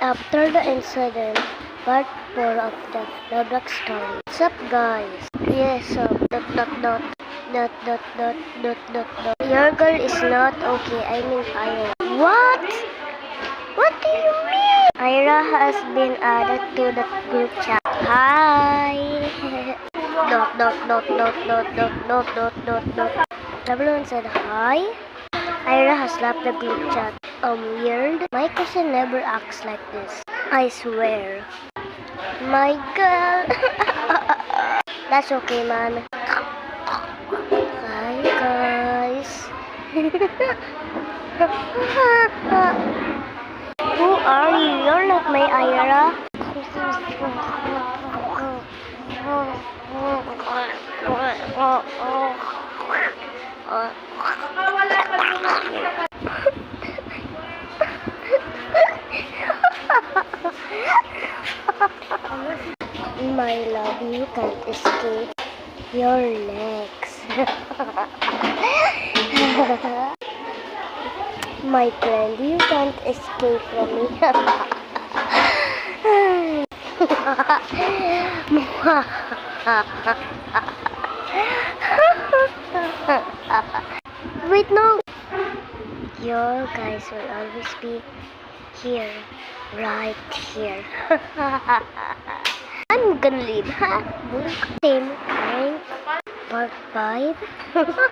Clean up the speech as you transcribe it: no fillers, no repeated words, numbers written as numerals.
After the incident, part 4 of the Roblox story. What's up, guys? Yes, dot. Your girl is not okay. I mean, Ira. What? What do you mean? Ira has been added to the group chat. Hi. Dot. Everyone said hi. Ira has left the group chat. Weird. My cousin never acts like this. I swear. My girl. That's okay, man. Hi, guys. Who are you? You're not my Ira. My love, you can't escape your legs. My friend, you can't escape from me. Wait, no. You guys will always be here, right here. I'm gonna leave. Same rank, part 5.